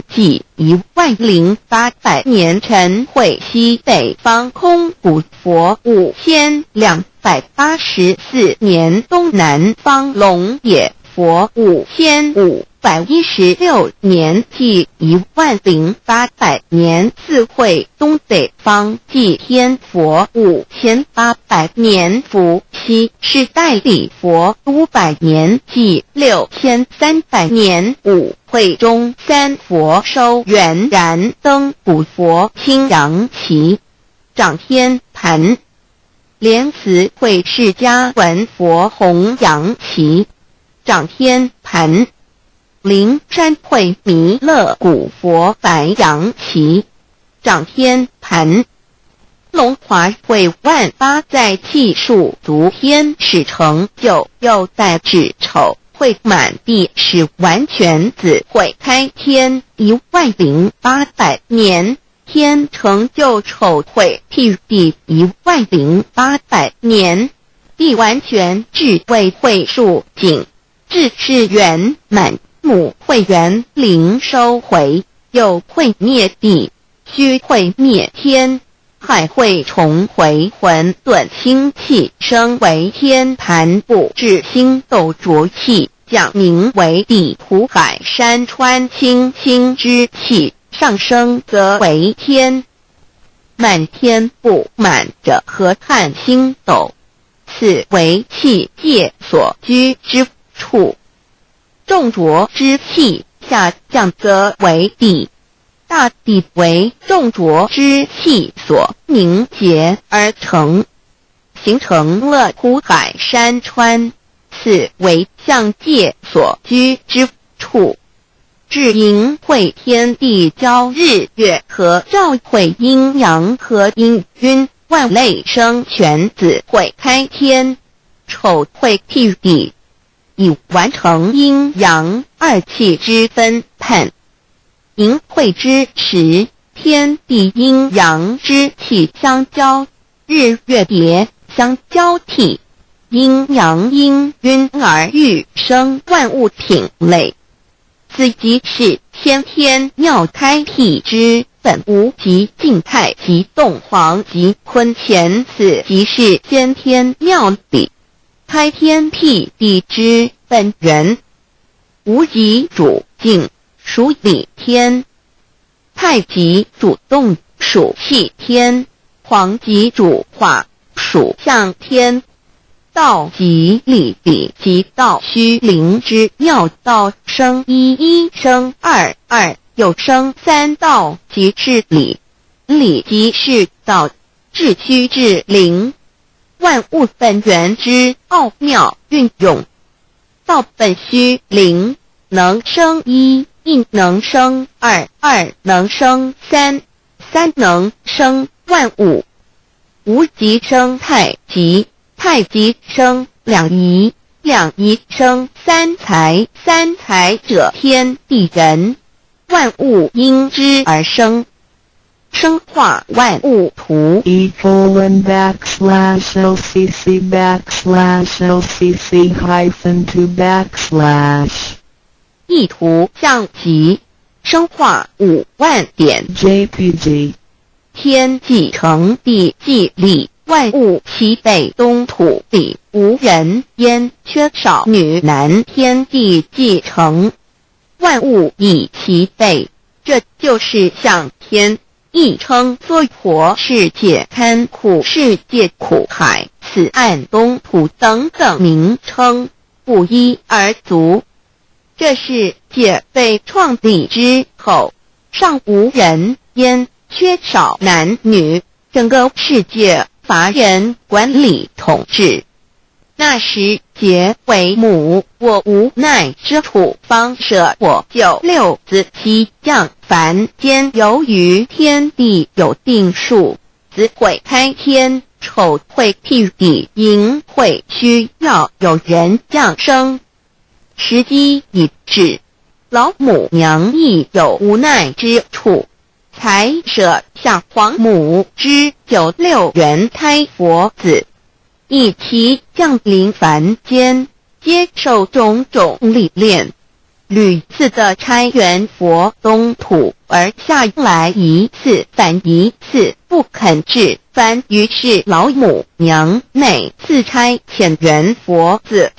纪10800年，陈会西北方空古佛5284年，东南方龙野佛5516年，纪10800年，四会东北方祭天佛5800年，伏羲是代理佛500年，纪6300年，五会中三佛收元然灯古佛青阳旗，掌天盘，莲慈会释迦文佛红阳旗，掌天盘，灵山会弥勒古佛白阳旗，掌天盘，龙华会万八在气数足天使成就，又在指丑会满地是完全子会开天10800年，天成就丑会譬第10800年，地完全智慧会数景，智是圆满，母会圆灵收回，又会灭地，虚会灭天，海会重回混沌清气，生为天盘部至星斗浊气，讲名为地土海山川清清之气，上升则为天，满天布满着河汉星斗，此为气界所居之处，重浊之气下降则为地，大地为重浊之气所凝结而成，形成了土海山川，此为象界所居之处。至寅会天地交日月和照会阴阳和阴晕，万类生全子会开天，丑会譬地，以完成阴阳二气之分判。寅会之时，天地阴阳之气相交，日月别相交替，阴阳阴晕而育生万物品类，此即是先天妙开辟之本无极静态及动黄及坤乾，此即是先天妙理开天辟地之本源。无极主静，属理天；太极主动，属气天；黄极主化，属象天。道即理比即道虚灵之妙道，生一一生二二，又生三道，即是理。理即是道，至虚至灵，万物本源之奥妙运用。道本虚灵，能生一，一能生二，二能生三，三能生万物。无极生太极，太极生两仪，两仪生三才，三才者天地人，万物因之而生，生化万物图。e://lcc_lcc-2/. 意图象极，生化5万点 jpg 天既成地既立，万物其北东土地，无人焉，缺少女男，天地既成，万物以其北，这就是象天，亦称作活世界、堪苦世界、苦海、此岸东土等等名称，不一而足。这世界被创立之后，尚无人焉，缺少男女，整个世界乏人管理统治。那时桀为母，我无奈之处，方舍我9六子七将，凡间由于天地有定数，子会开天，丑会辟地，寅会需要有人降生。时机已至，老母娘亦有无奈之处，才舍下皇母之9六元胎佛子，以其降临凡间，接受种种历练，屡次的差元佛东土而下来一次反一次不肯治番，于是老母娘每次差遣元佛子